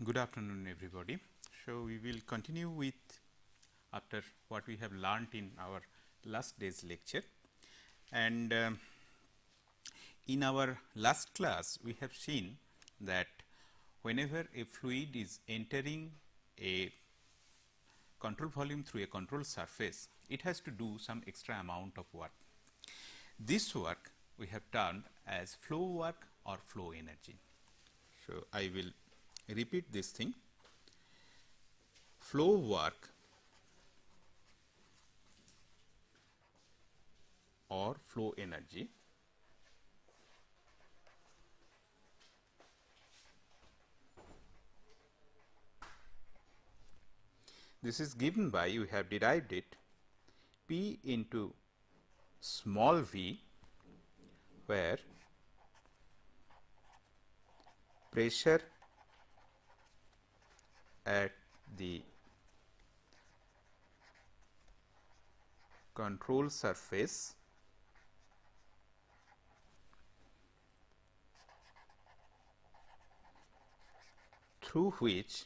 Good afternoon, everybody. So, we will continue with after what we have learnt in our last day's lecture, and in our last class we have seen that whenever a fluid is entering a control volume through a control surface, it has to do some extra amount of work. This work we have termed as flow work or flow energy. So, I will repeat this thing: flow work or flow energy this is given by, we have derived it, P into small v, where pressure at the control surface through which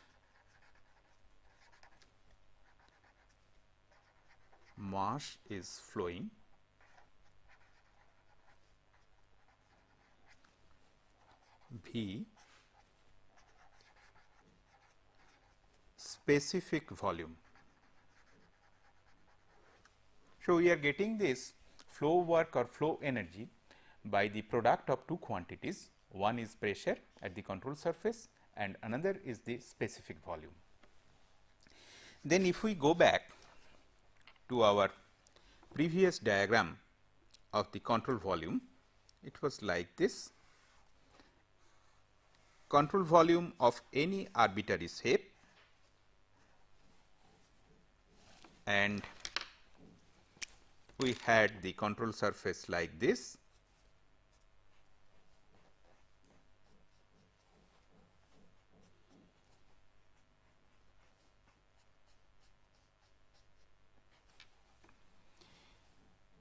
mass is flowing V specific volume. So, we are getting this flow work or flow energy by the product of two quantities. One is pressure at the control surface and another is the specific volume. Then if we go back to our previous diagram of the control volume, it was like this: control volume of any arbitrary shape, and we had the control surface like this.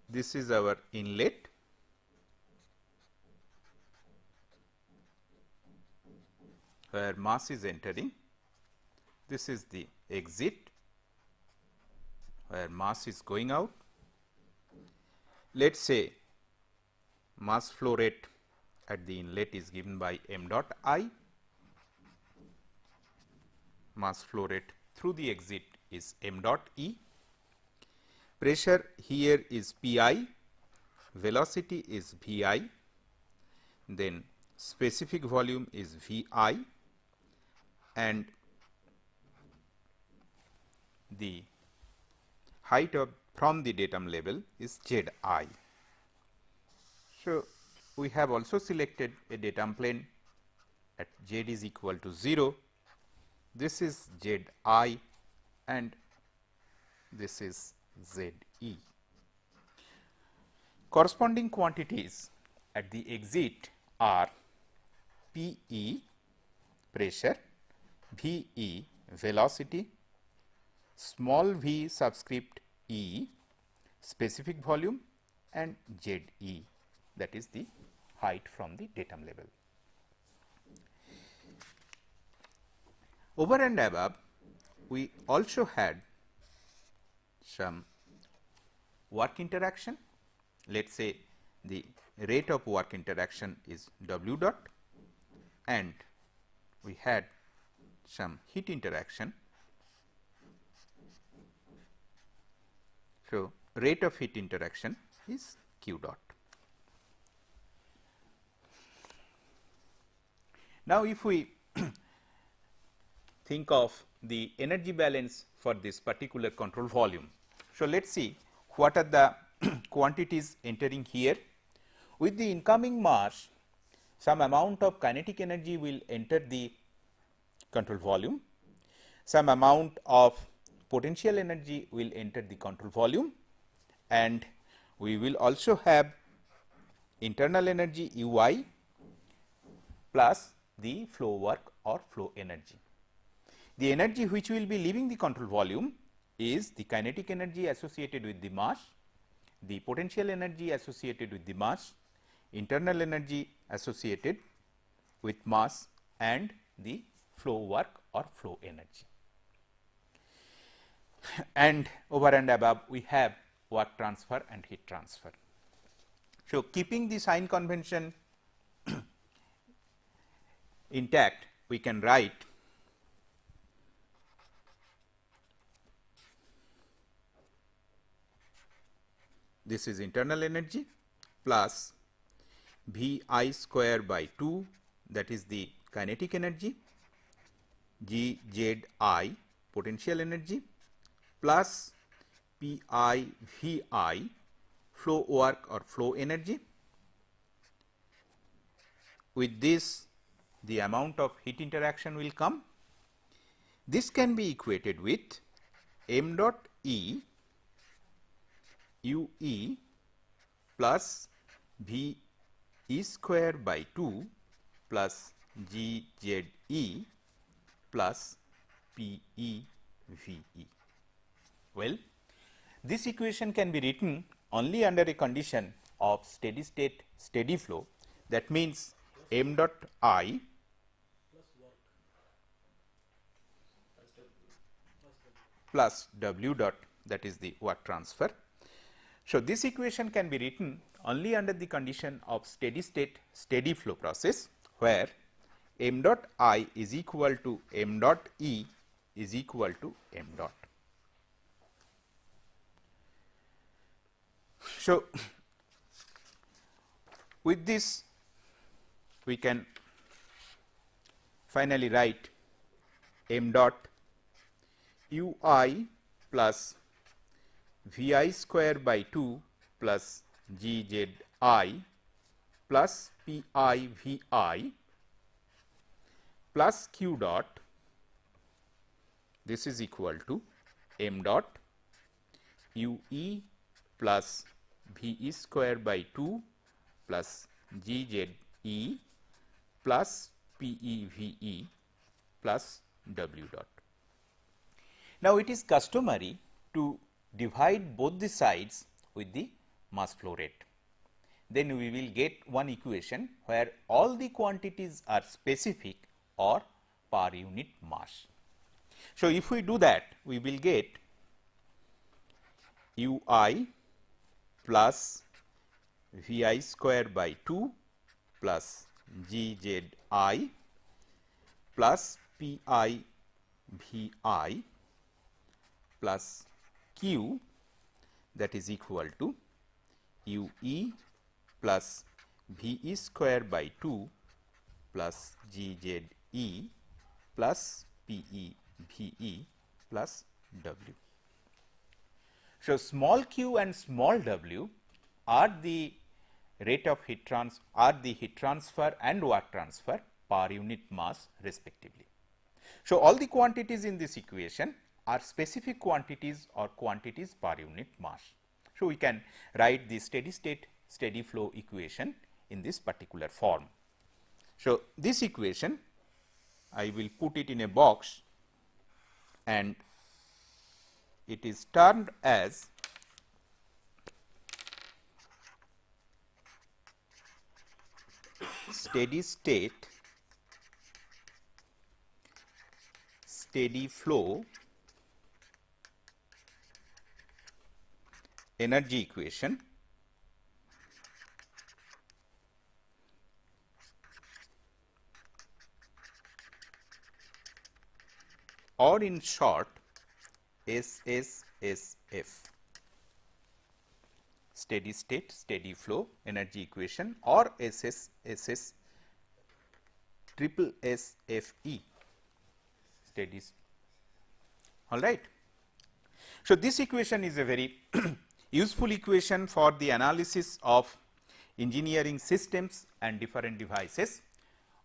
This is our inlet, where mass is entering. This is the exit, where mass is going out. Let us say mass flow rate at the inlet is given by m dot I, mass flow rate through the exit is m dot E. Pressure here is P I, velocity is V I, then specific volume is V I, and the height of from the datum level is Z I. So, we have also selected a datum plane at Z is equal to 0. This is Z I and this is Z E. Corresponding quantities at the exit are P E pressure, V E velocity, small v subscript E specific volume, and Z E, that is the height from the datum level. Over and above, we also had some work interaction. Let us say the rate of work interaction is W dot, and we had some heat interaction. So, rate of heat interaction is Q dot. Now, if we think of the energy balance for this particular control volume. So, let us see what are the quantities entering here. With the incoming mass, some amount of kinetic energy will enter the control volume, some amount of potential energy will enter the control volume, and we will also have internal energy U I plus the flow work or flow energy. The energy which will be leaving the control volume is the kinetic energy associated with the mass, the potential energy associated with the mass, internal energy associated with mass, and the flow work or flow energy. And over and above we have work transfer and heat transfer. So, keeping the sign convention intact, we can write this is internal energy plus V I square by 2, that is the kinetic energy, G Z I potential energy, plus P I V I flow work or flow energy. With this, the amount of heat interaction will come. This can be equated with m dot E U E plus V E square by 2 plus G Z E plus P E V E. Well, this equation can be written only under a condition of steady state steady flow. That means m dot I plus W dot, that is the work transfer. So, this equation can be written only under the condition of steady state steady flow process, where m dot I is equal to m dot E is equal to m dot. So, with this we can finally write m dot U I plus V I square by 2 plus G Z I plus P I V I plus Q dot, this is equal to m dot U E plus V E square by 2 plus G Z E plus P E V E plus W dot. Now, it is customary to divide both the sides with the mass flow rate. Then we will get one equation where all the quantities are specific or per unit mass. So, if we do that, we will get U I plus V I square by 2 plus G Z I plus P I V I plus Q, that is equal to U E plus V E square by 2 plus G Z E plus P E V E plus W. So, small q and small w are the rate of heat transfer and work transfer per unit mass respectively. So, all the quantities in this equation are specific quantities or quantities per unit mass. So, we can write the steady state steady flow equation in this particular form. So, this equation I will put it in a box and it is termed as steady state steady flow energy equation, or in short SSSF, steady state steady flow energy equation, or SSSF triple SFE steady. All right. So, this equation is a very useful equation for the analysis of engineering systems and different devices.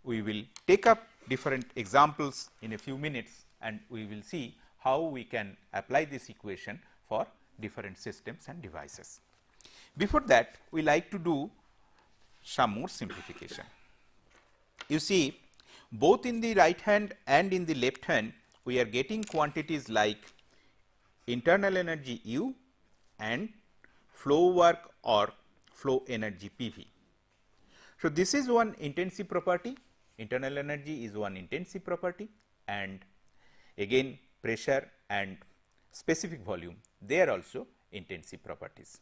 We will take up different examples in a few minutes and we will see how we can apply this equation for different systems and devices. Before that, we like to do some more simplification. You see, both in the right hand and in the left hand, we are getting quantities like internal energy U and flow work or flow energy PV. So, this is one intensive property, internal energy is one intensive property and again pressure and specific volume, they are also intensive properties.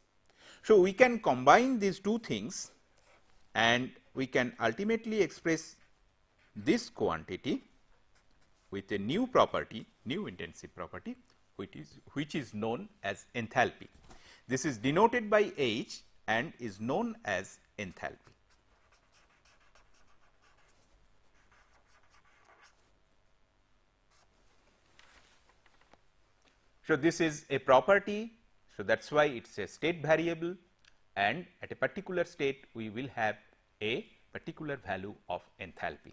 So, we can combine these two things and we can ultimately express this quantity with a new property, new intensive property, which is known as enthalpy. This is denoted by H and is known as enthalpy. So, this is a property, so that is why it is a state variable, and at a particular state we will have a particular value of enthalpy.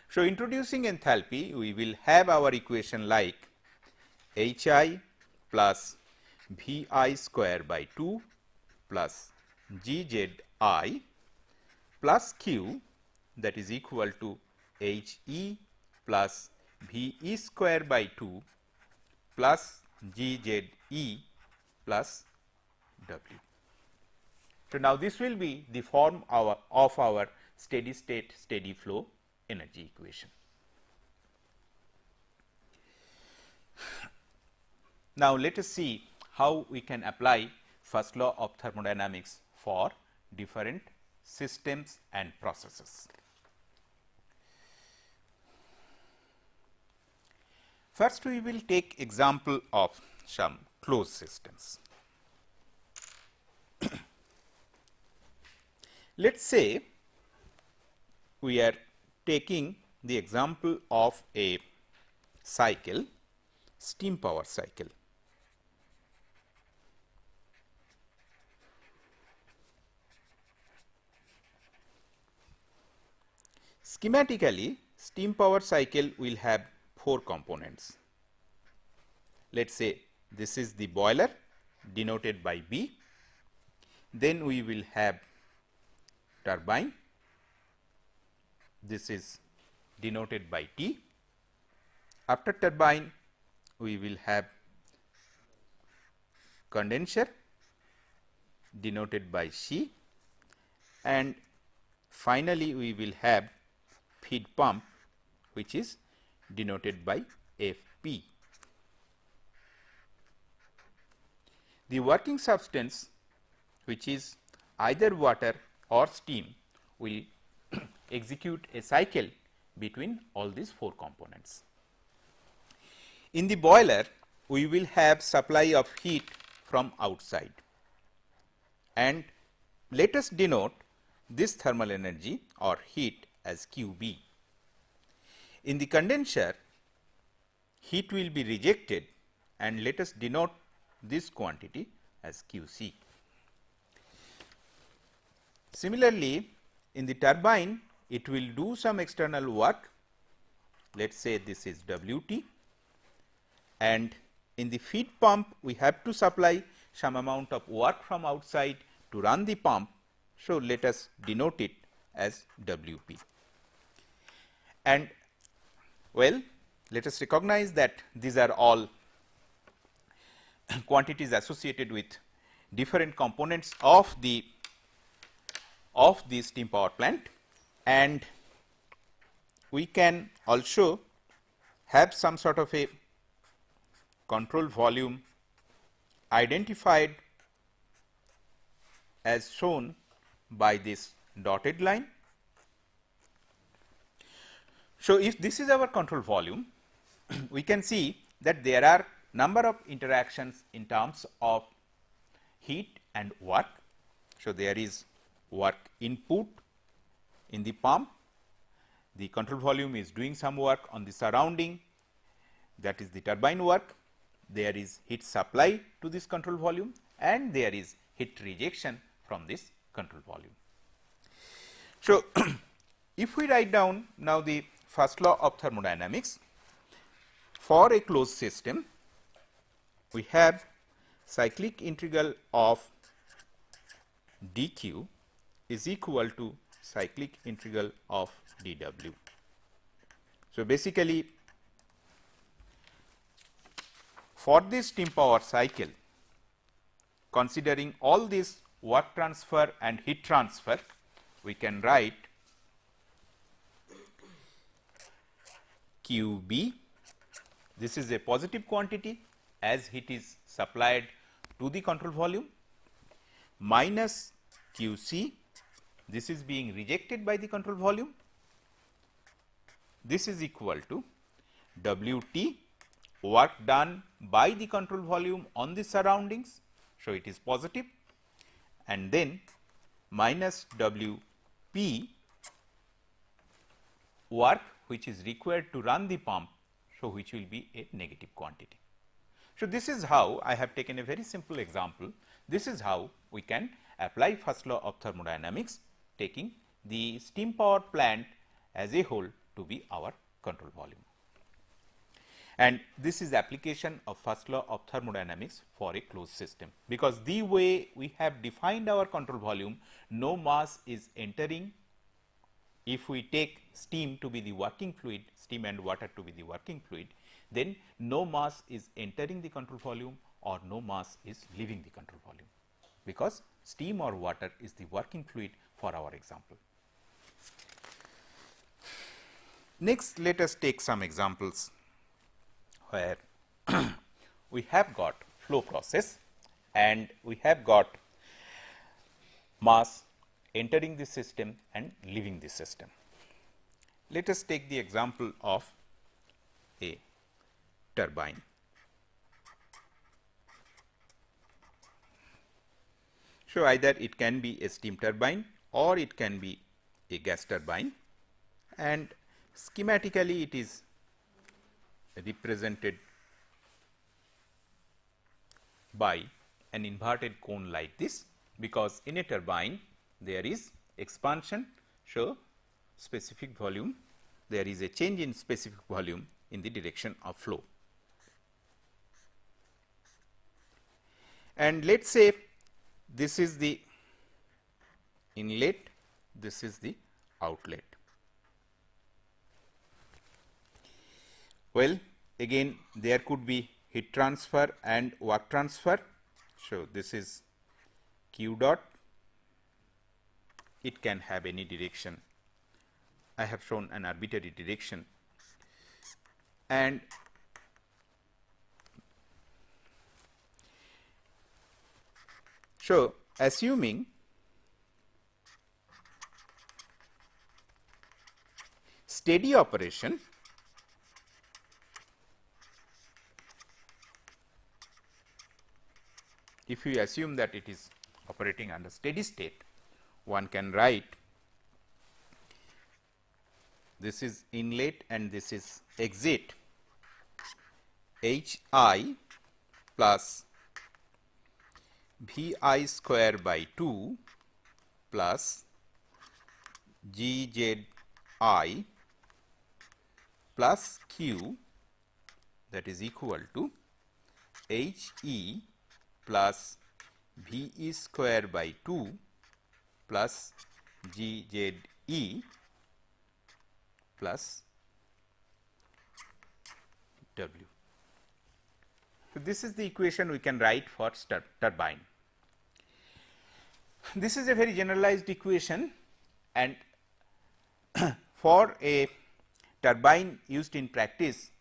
So, introducing enthalpy, we will have our equation like Hi plus Vi square by 2 plus Gzi plus Q, that is equal to He plus Ve square by 2 plus Gze plus W. So, now this will be the form of our steady state steady flow energy equation. Now, let us see how we can apply first law of thermodynamics for different systems and processes. First, we will take example of some closed systems. Let us say we are taking the example of a cycle, steam power cycle. Schematically, steam power cycle will have 4 components. Let us say this is the boiler denoted by B, then we will have turbine, this is denoted by T. After turbine, we will have condenser denoted by C, and finally, we will have feed pump, which is denoted by Fp. The working substance, which is either water or steam, will execute a cycle between all these 4 components. In the boiler, we will have supply of heat from outside, and let us denote this thermal energy or heat as Qb. In the condenser, heat will be rejected, and let us denote this quantity as Qc. Similarly, in the turbine, it will do some external work, let us say this is Wt, and in the feed pump we have to supply some amount of work from outside to run the pump. So, let us denote it as Wp. And well, let us recognize that these are all quantities associated with different components of the steam power plant, and we can also have some sort of a control volume identified as shown by this dotted line. So, if this is our control volume, we can see that there are number of interactions in terms of heat and work. So, there is work input in the pump, the control volume is doing some work on the surrounding, that is the turbine work, there is heat supply to this control volume, and there is heat rejection from this control volume. So, if we write down now the first law of thermodynamics for a closed system, we have cyclic integral of dq is equal to cyclic integral of dw. So, basically for this steam power cycle, considering all this work transfer and heat transfer, we can write QB, this is a positive quantity as heat is supplied to the control volume, minus QC, this is being rejected by the control volume. This is equal to WT, work done by the control volume on the surroundings, so it is positive, and then minus WP, work which is required to run the pump, so which will be a negative quantity. So, this is how I have taken a very simple example. This is how we can apply first law of thermodynamics, taking the steam power plant as a whole to be our control volume. And this is application of first law of thermodynamics for a closed system, because the way we have defined our control volume, no mass is entering. If we take steam to be the working fluid, steam and water to be the working fluid, then no mass is entering the control volume or no mass is leaving the control volume, because steam or water is the working fluid for our example. Next, let us take some examples where we have got flow process and we have got mass entering the system and leaving the system. Let us take the example of a turbine. So, either it can be a steam turbine or it can be a gas turbine, and schematically it is represented by an inverted cone like this, because in a turbine there is expansion, so specific volume, there is a change in specific volume in the direction of flow. And let us say this is the inlet, this is the outlet. Well, again there could be heat transfer and work transfer. So, this is Q dot, it can have any direction. I have shown an arbitrary direction, and so assuming steady operation, if you assume that it is operating under steady state, one can write this is inlet and this is exit, H I plus V I square by 2 plus G Z I plus Q, that is equal to H E plus V E square by 2 plus G Z E plus W. So, this is the equation we can write for turbine. This is a very generalized equation, and for a turbine used in practice,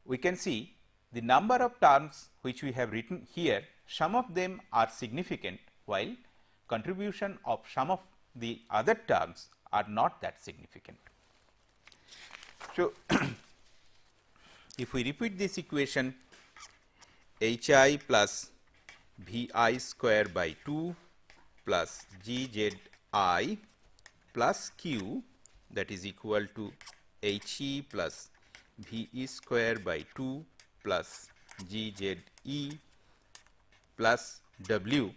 we can see the number of terms which we have written here, some of them are significant, while contribution of some of the other terms are not that significant. So, if we repeat this equation, H I plus V I square by 2 plus G Z I plus Q, that is equal to H E plus V E square by 2 plus G Z E plus W.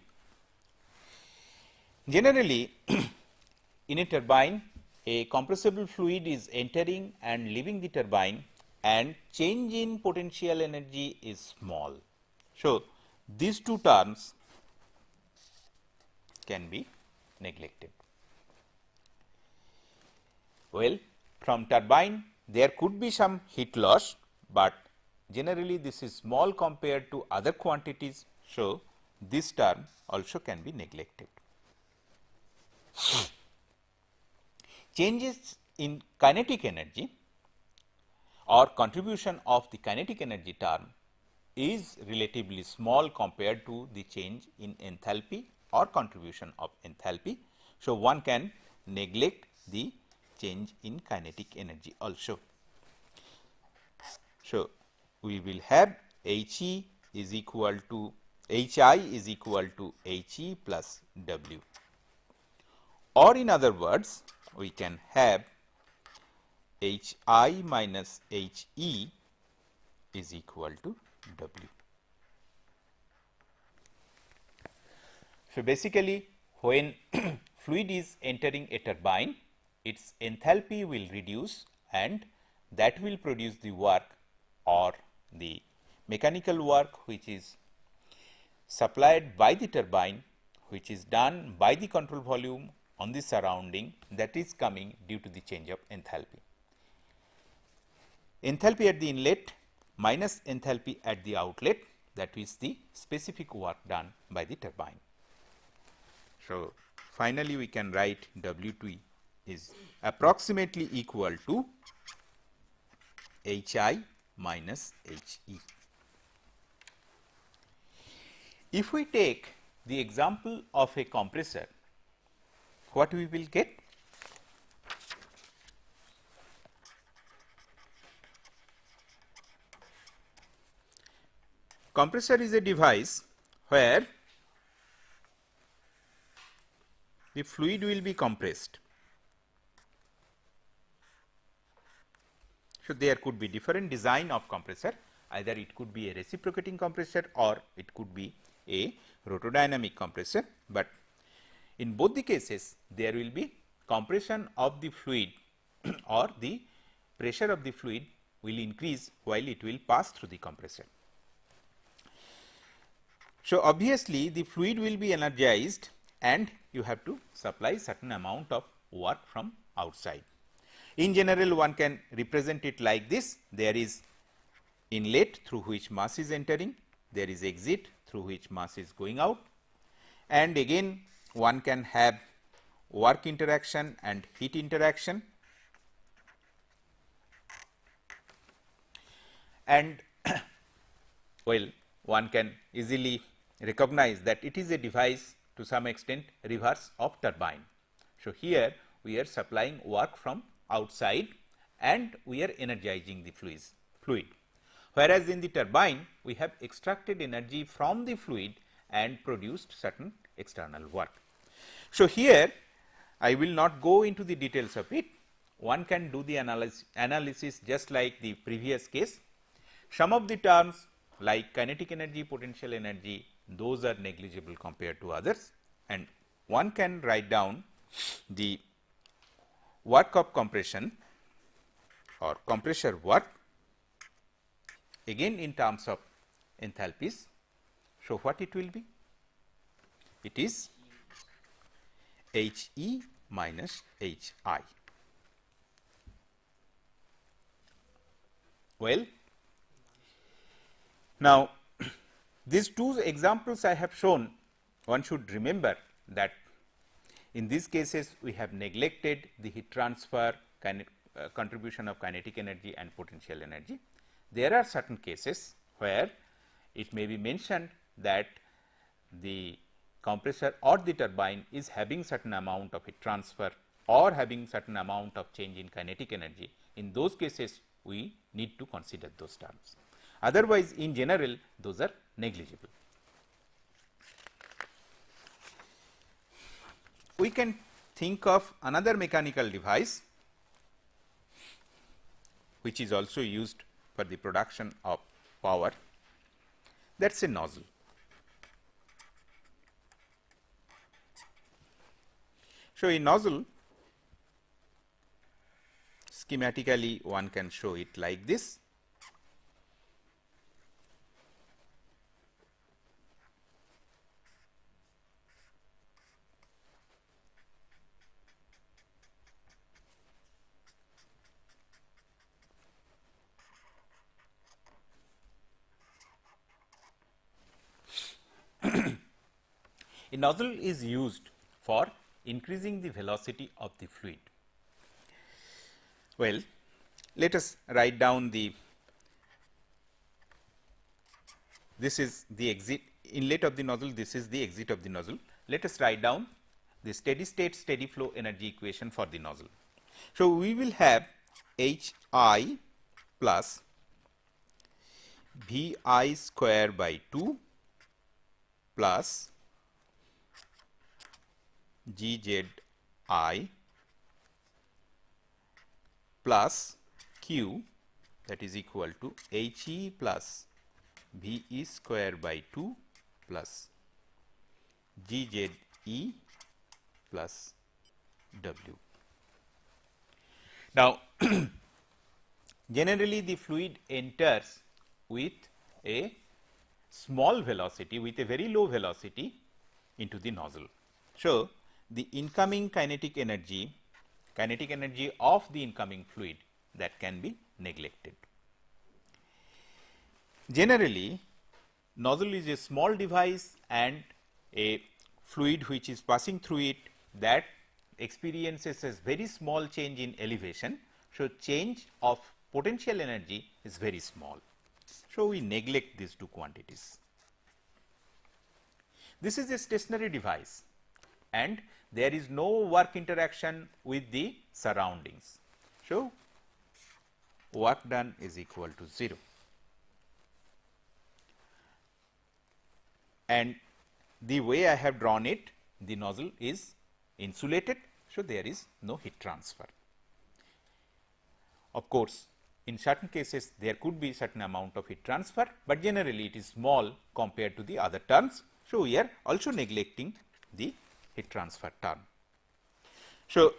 Generally, in a turbine, a compressible fluid is entering and leaving the turbine, and change in potential energy is small. So, these two terms can be neglected. Well, from turbine there could be some heat loss, but generally this is small compared to other quantities. So, this term also can be neglected. Changes in kinetic energy, or contribution of the kinetic energy term is relatively small compared to the change in enthalpy or contribution of enthalpy. So, one can neglect the change in kinetic energy also. So, we will have H E is equal to H I is equal to H E plus W, or in other words we can have H I minus H E is equal to W. So, basically when fluid is entering a turbine, its enthalpy will reduce and that will produce the work or the mechanical work which is supplied by the turbine, which is done by the control volume on the surrounding, that is coming due to the change of enthalpy. Enthalpy at the inlet minus enthalpy at the outlet, that is the specific work done by the turbine. So, finally, we can write W2 is approximately equal to H I minus H E. If we take the example of a compressor, what we will get? Compressor is a device where the fluid will be compressed. So, there could be different design of compressor, either it could be a reciprocating compressor or it could be a rotodynamic compressor, but in both the cases there will be compression of the fluid or the pressure of the fluid will increase while it will pass through the compressor. So, obviously, the fluid will be energized and you have to supply certain amount of work from outside. In general, one can represent it like this: there is inlet through which mass is entering, there is exit through which mass is going out, and again one can have work interaction and heat interaction, and well, one can easily recognize that it is a device to some extent reverse of turbine. So, here we are supplying work from outside and we are energizing the fluid, whereas in the turbine we have extracted energy from the fluid and produced certain external work. So, here I will not go into the details of it, one can do the analysis just like the previous case. Some of the terms like kinetic energy, potential energy, those are negligible compared to others, and one can write down the work of compression or compressor work again in terms of enthalpies. So, what it will be? It is H E minus H I. Well, now these two examples I have shown, one should remember that in these cases we have neglected the heat transfer, contribution of kinetic energy and potential energy. There are certain cases where it may be mentioned that the compressor or the turbine is having certain amount of heat transfer or having certain amount of change in kinetic energy. In those cases we need to consider those terms. Otherwise, in general those are negligible. We can think of another mechanical device which is also used for the production of power, that is a nozzle. So, a nozzle schematically one can show it like this. A nozzle is used for increasing the velocity of the fluid. Well, let us write down this is the exit inlet of the nozzle, this is the exit of the nozzle. Let us write down the steady state steady flow energy equation for the nozzle. So, we will have H I plus V I square by 2 plus G Z I plus Q, that is equal to H E plus V E square by 2 plus G Z E plus W. Now, generally the fluid enters with a small velocity, with a very low velocity into the nozzle. So, the incoming kinetic energy of the incoming fluid, that can be neglected. Generally, nozzle is a small device and a fluid which is passing through it, that experiences a very small change in elevation. So, change of potential energy is very small. So, we neglect these two quantities. This is a stationary device and there is no work interaction with the surroundings. So, work done is equal to 0. And the way I have drawn it, the nozzle is insulated. So, there is no heat transfer. Of course, in certain cases there could be certain amount of heat transfer, but generally it is small compared to the other terms. So, we are also neglecting the heat transfer term. So,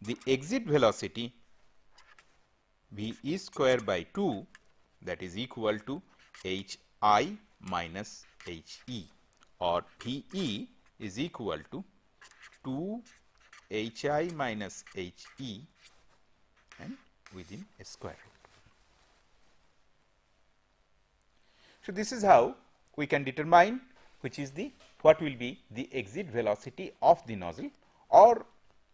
the exit velocity V E square by 2, that is equal to H I minus H E, or V E is equal to 2 H I minus H E and within a square root. So, this is how we can determine which is the what will be the exit velocity of the nozzle, or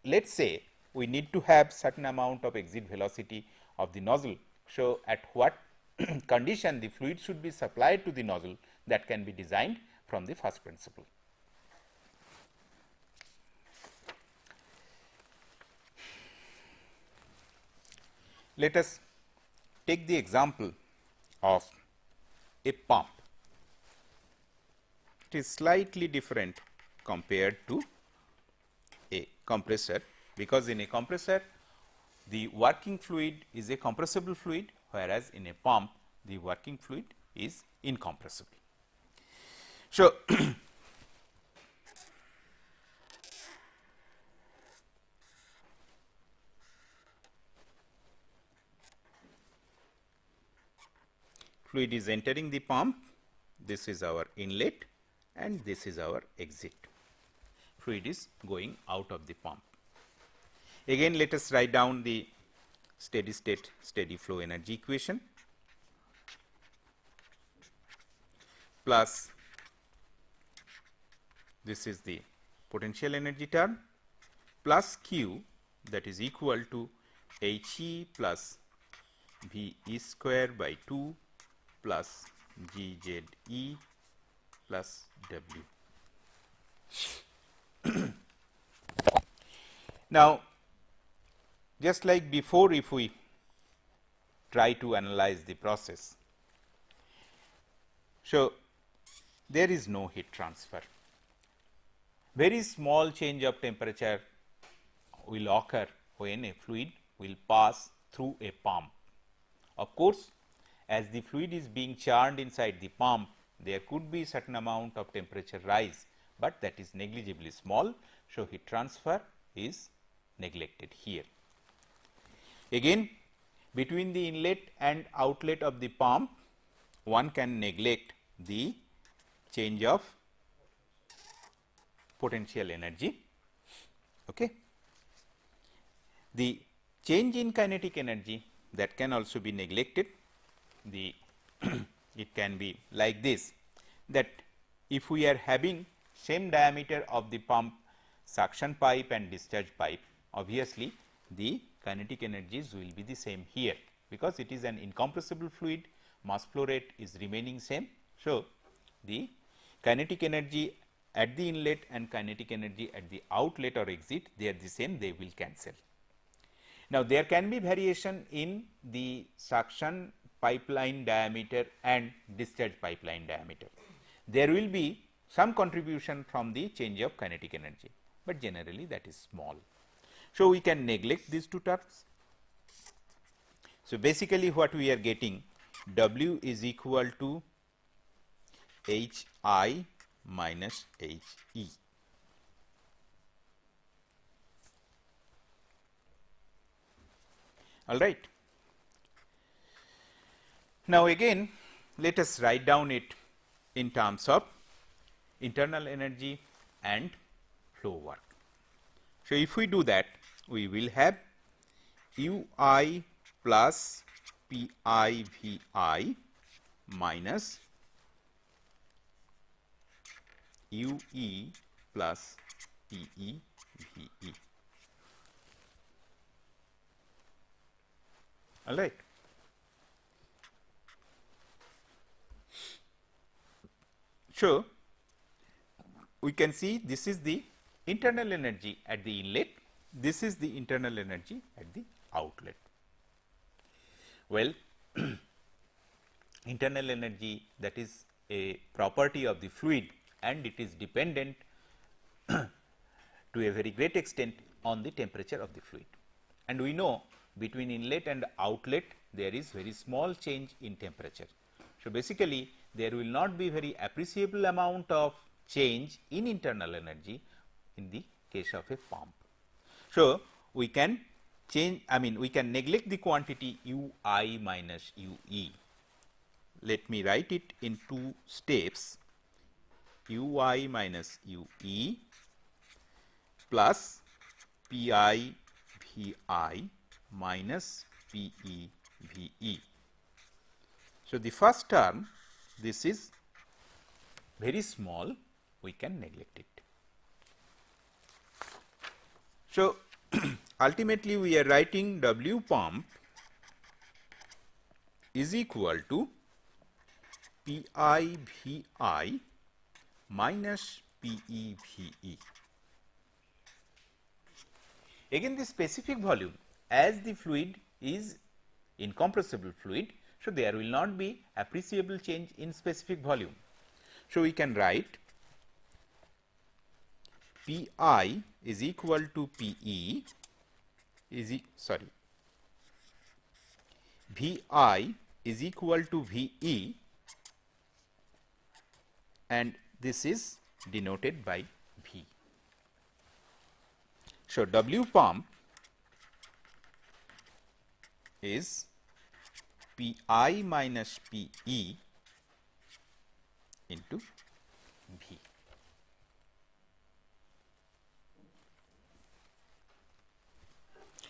let us say we need to have certain amount of exit velocity of the nozzle. So, at what condition the fluid should be supplied to the nozzle, that can be designed from the first principle. Let us take the example of a pump. It is slightly different compared to a compressor, because in a compressor the working fluid is a compressible fluid, whereas in a pump the working fluid is incompressible. So, fluid is entering the pump, this is our inlet and this is our exit. Fluid is going out of the pump. Again, let us write down the steady state steady flow energy equation plus this is the potential energy term plus Q, that is equal to H E plus V E square by 2 plus G Z E plus W. Now, just like before, if we try to analyze the process, so there is no heat transfer. Very small change of temperature will occur when a fluid will pass through a pump. Of course, as the fluid is being churned inside the pump, there could be certain amount of temperature rise, but that is negligibly small. So, heat transfer is neglected here. Again, between the inlet and outlet of the pump, one can neglect the change of potential energy. Okay. The change in kinetic energy, that can also be neglected. The it can be like this, that if we are having same diameter of the pump suction pipe and discharge pipe, obviously the kinetic energies will be the same here, because it is an incompressible fluid, mass flow rate is remaining same. So, the kinetic energy at the inlet and kinetic energy at the outlet or exit, they are the same, they will cancel. Now, there can be variation in the suction pipeline diameter and discharge pipeline diameter. There will be some contribution from the change of kinetic energy, but generally that is small. So, we can neglect these two terms. So, basically what we are getting, W is equal to H I minus H E. All right. Now, again let us write down it in terms of internal energy and flow work. So, if we do that, we will have U I plus P I V I minus U E plus P E V E. All right. So, we can see this is the internal energy at the inlet, this is the internal energy at the outlet. Well, internal energy, that is a property of the fluid and it is dependent to a very great extent on the temperature of the fluid. And we know between inlet and outlet there is very small change in temperature. So, basically there will not be very appreciable amount of change in internal energy in the case of a pump. So, we can change, we can neglect the quantity U I minus U E. Let me write it in two steps, U I minus U E plus P I V I minus P E V E. So, the first term, this is very small, we can neglect it. So, ultimately we are writing W pump is equal to P I V I minus P E V E. Again the specific volume, as the fluid is incompressible fluid, so there will not be appreciable change in specific volume. So, we can write P I is equal to P E V I is equal to V E, and this is denoted by V. So, W pump is P I minus P E into V.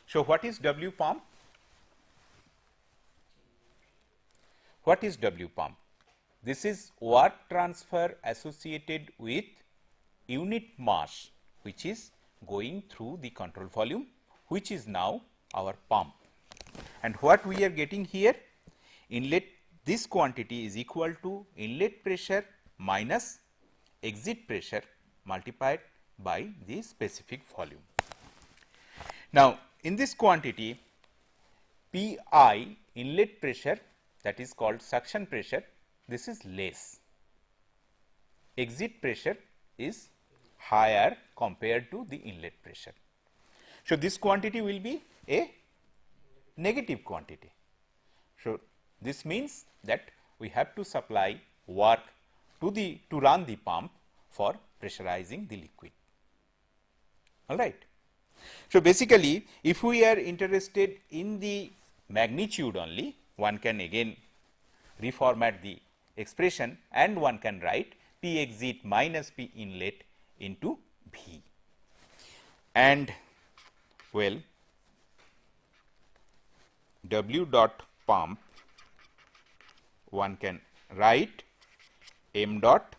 So, what is W pump? What is W pump? This is work transfer associated with unit mass which is going through the control volume, which is now our pump. And what we are getting here, inlet, this quantity is equal to inlet pressure minus exit pressure multiplied by the specific volume. Now, in this quantity, P I inlet pressure, that is called suction pressure, this is less. Exit pressure is higher compared to the inlet pressure. So, this quantity will be a negative quantity. So, this means that we have to supply work to run the pump for pressurizing the liquid. All right. So, basically if we are interested in the magnitude only, one can again reformat the expression and one can write P exit minus P inlet into V. And well, W dot pump, one can write M dot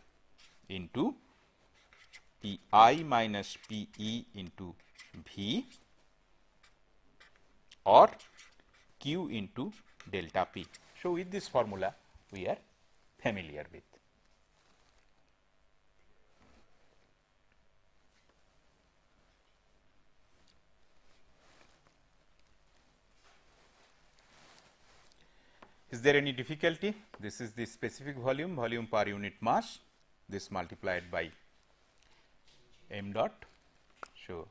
into P I minus P E into V, or Q into delta P. So, with this formula we are familiar with. Is there any difficulty? This is the specific volume, volume per unit mass, this multiplied by m dot. So,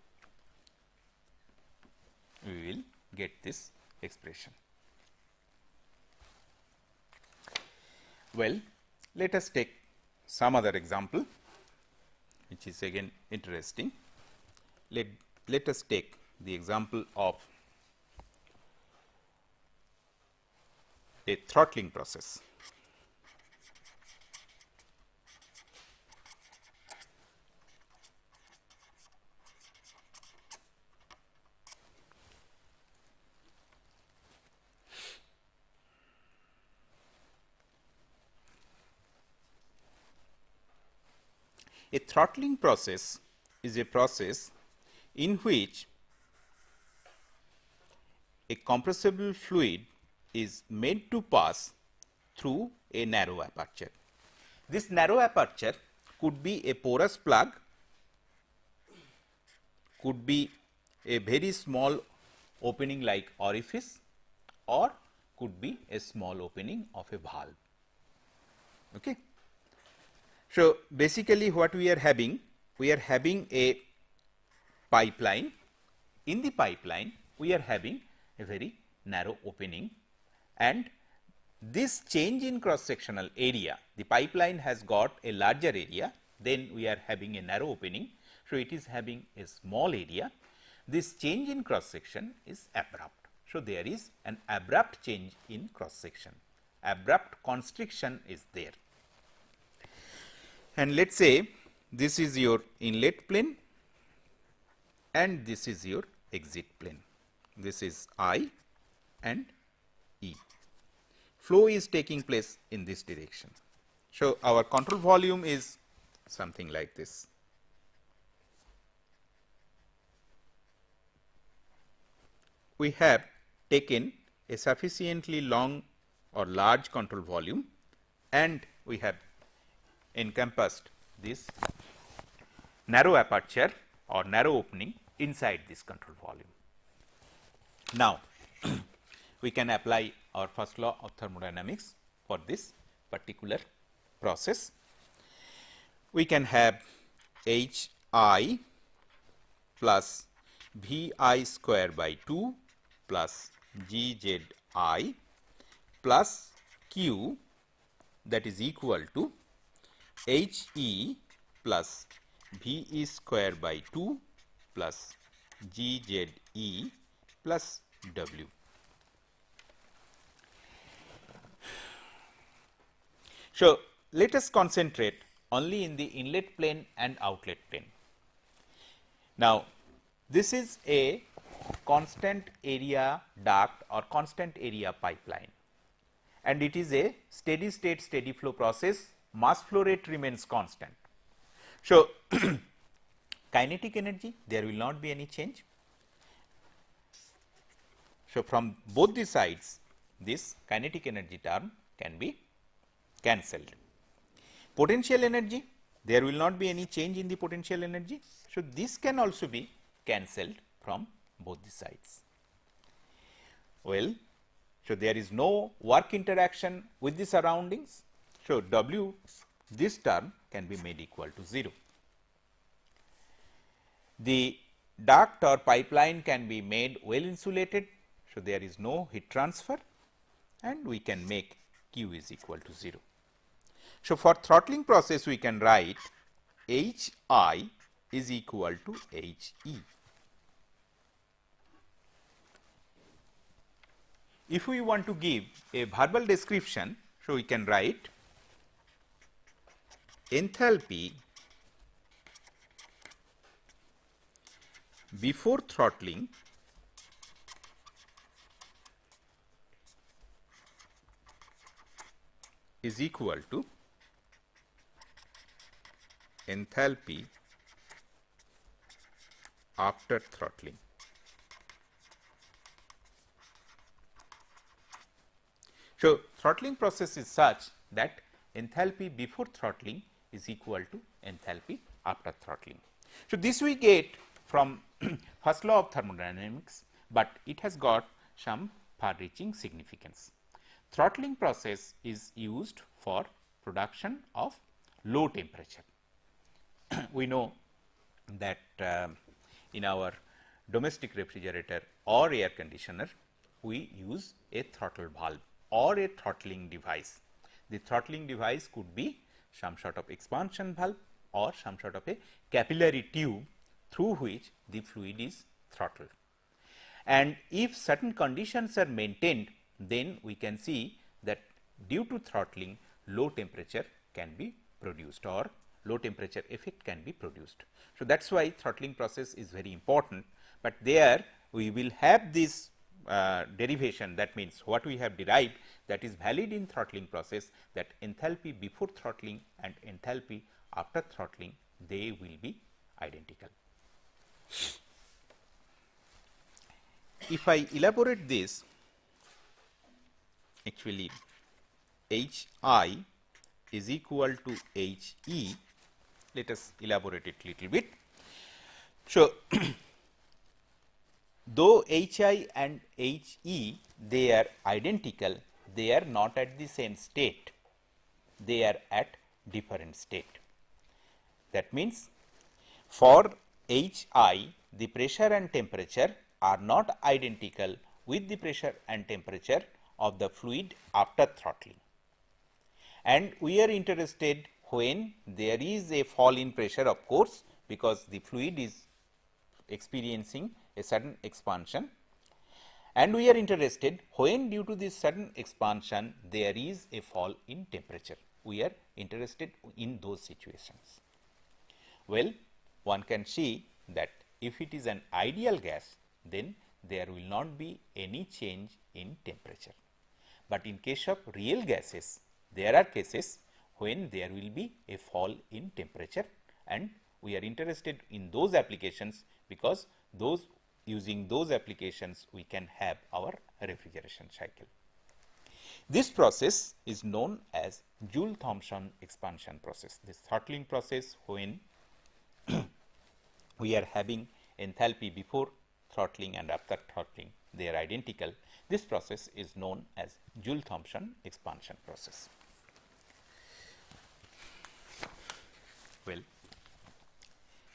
we will get this expression. Well, let us take some other example which is again interesting. Let us take the example of a throttling process. A throttling process is a process in which a compressible fluid is made to pass through a narrow aperture. This narrow aperture could be a porous plug, could be a very small opening like orifice, or could be a small opening of a valve. Okay. So, basically what we are having a pipeline. In the pipeline we are having a very narrow opening, and this change in cross sectional area, the pipeline has got a larger area, then we are having a narrow opening. So, it is having a small area. This change in cross section is abrupt. So, there is an abrupt change in cross section, abrupt constriction is there. And let us say this is your inlet plane and this is your exit plane. This is I and E. Flow is taking place in this direction. So, our control volume is something like this. We have taken a sufficiently long or large control volume and we have encompassed this narrow aperture or narrow opening inside this control volume. Now, we can apply our first law of thermodynamics for this particular process. We can have H I plus V I square by 2 plus G Z I plus Q, that is equal to H E plus V E square by 2 plus G Z E plus W. So, let us concentrate only in the inlet plane and outlet plane. Now, this is a constant area duct or constant area pipeline, and it is a steady state steady flow process. Mass flow rate remains constant. So, kinetic energy, there will not be any change. So, from both the sides this kinetic energy term can be cancelled. Potential energy, there will not be any change in the potential energy. So, this can also be cancelled from both the sides. Well, so there is no work interaction with the surroundings. So, W, this term can be made equal to 0. The duct or pipeline can be made well insulated. So, there is no heat transfer and we can make Q is equal to 0. So, for throttling process we can write H I is equal to H E. If we want to give a verbal description, so we can write enthalpy before throttling is equal to enthalpy after throttling. So, throttling process is such that enthalpy before throttling is equal to enthalpy after throttling. So, this we get from first law of thermodynamics, but it has got some far reaching significance. Throttling process is used for production of low temperature. We know that in our domestic refrigerator or air conditioner, we use a throttle valve or a throttling device. The throttling device could be some sort of expansion valve or some sort of a capillary tube through which the fluid is throttled. And if certain conditions are maintained, then we can see that due to throttling, low temperature can be produced or low temperature effect can be produced. So, that is why throttling process is very important, but there we will have this derivation, that means what we have derived, that is valid in throttling process, that enthalpy before throttling and enthalpy after throttling, they will be identical. If I elaborate this, actually H I is equal to H E, let us elaborate it little bit. So, though H I and H E, they are identical, they are not at the same state, they are at different state. That means, for H I, the pressure and temperature are not identical with the pressure and temperature of the fluid after throttling. And we are interested when there is a fall in pressure, of course, because the fluid is experiencing a sudden expansion, and we are interested when due to this sudden expansion there is a fall in temperature. We are interested in those situations. Well, one can see that if it is an ideal gas, then there will not be any change in temperature. But in case of real gases, there are cases when there will be a fall in temperature, and we are interested in those applications because those using those applications we can have our refrigeration cycle. This process is known as Joule-Thomson expansion process. This throttling process, when we are having enthalpy before throttling and after throttling, they are identical. This process is known as Joule-Thomson expansion process. Well,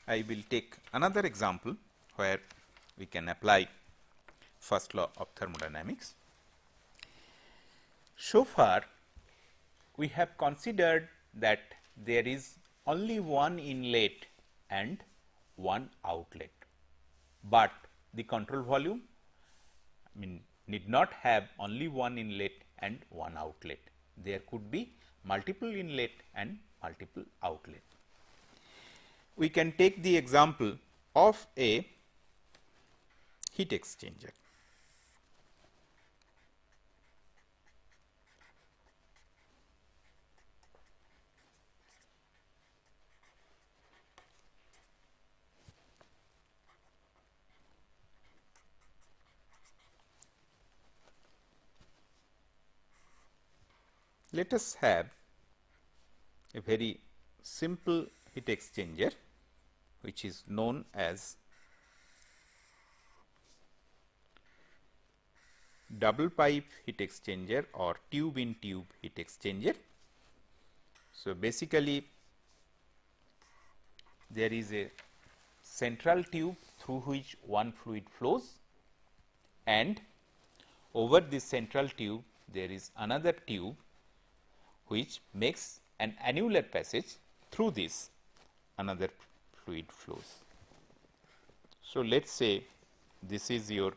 I will take another example where we can apply first law of thermodynamics. So far, we have considered that there is only one inlet and one outlet, but the control volume need not have only one inlet and one outlet. There could be multiple inlet and multiple outlet. We can take the example of a heat exchanger. Let us have a very simple heat exchanger which is known as double pipe heat exchanger or tube in tube heat exchanger. So, basically there is a central tube through which one fluid flows, and over this central tube there is another tube which makes an annular passage, through this another fluid flows. So, let us say this is your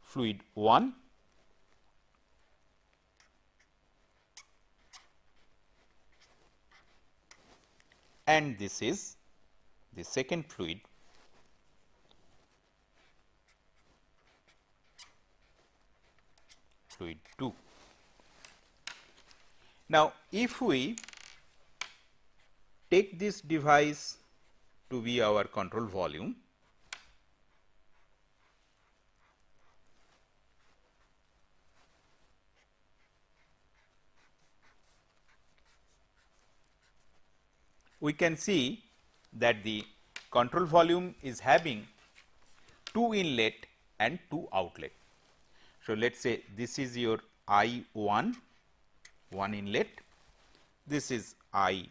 fluid 1 and this is the second fluid fluid 2. Now, if we take this device to be our control volume, we can see that the control volume is having 2 inlet and 2 outlet. So, let us say this is your I 1, one inlet, this is I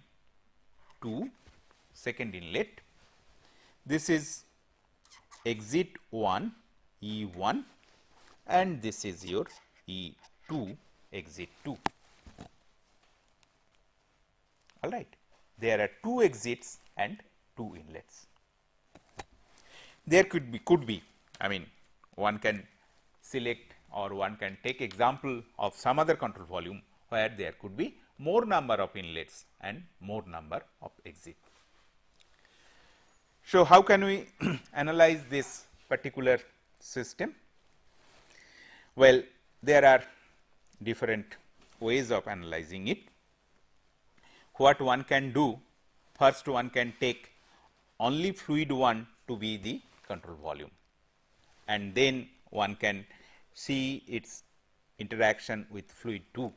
2, second inlet, this is exit 1 E 1 and this is your E 2 exit 2. All right. There are 2 exits and 2 inlets. There could be I mean one can select or one can take example of some other control volume where there could be more number of inlets and more number of exits. So, how can we analyze this particular system? Well, there are different ways of analyzing it. What one can do, first one can take only fluid 1 to be the control volume, and then one can see its interaction with fluid 2,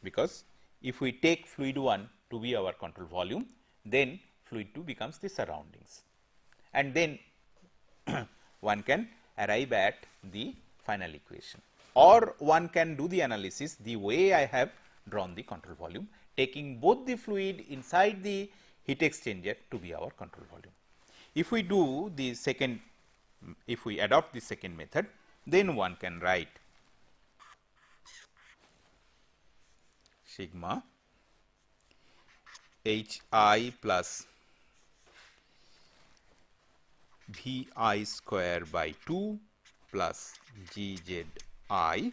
because if we take fluid 1 to be our control volume, then fluid 2 becomes the surroundings, and then one can arrive at the final equation, or one can do the analysis the way I have drawn the control volume, taking both the fluid inside the heat exchanger to be our control volume. If we do the second, if we adopt the second method, then one can write sigma H I plus V I square by 2 plus G Z I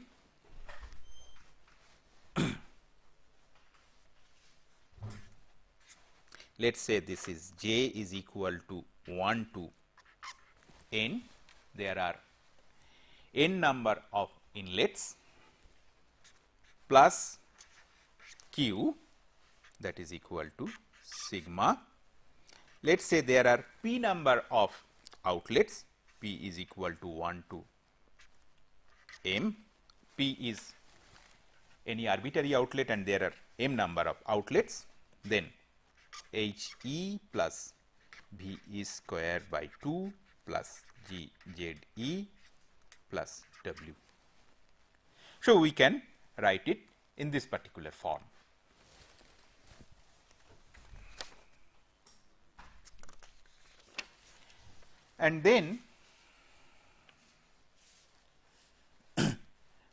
let us say this is J is equal to 1 to n, there are n number of inlets plus Q, that is equal to sigma. Let us say there are p number of outlets, p is equal to 1 to m, p is any arbitrary outlet and there are m number of outlets, then H E plus V E square by 2 plus G Z E plus W. So, we can write it in this particular form. And then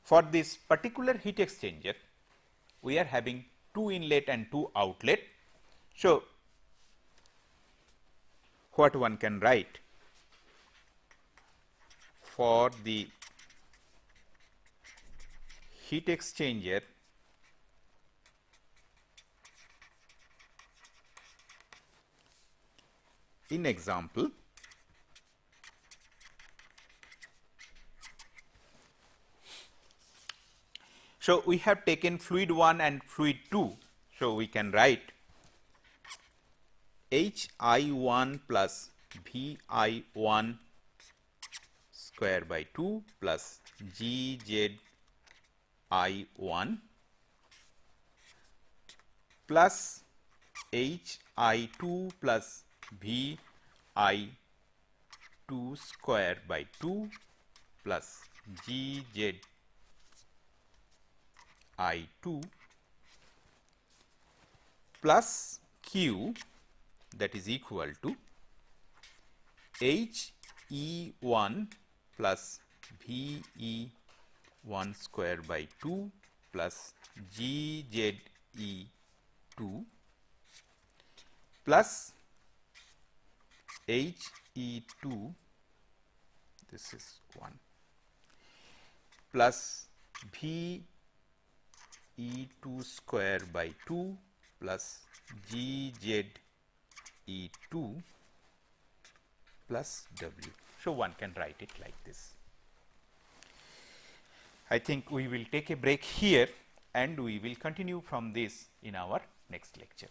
for this particular heat exchanger, we are having 2 inlet and 2 outlet. So, what one can write for the heat exchanger in example, so we have taken fluid 1 and fluid 2. So, we can write H I 1 plus V I 1 square by 2 plus G Z I 1 plus H I 2 plus V I 2 square by 2 plus G Z I 2 plus Q, that is equal to H E 1 plus V E 1 square by 2 plus G Z E 2 plus H E 2, this is 1, plus V E 2 square by 2 plus G Z E 2 plus W. So, one can write it like this. I think we will take a break here and we will continue from this in our next lecture.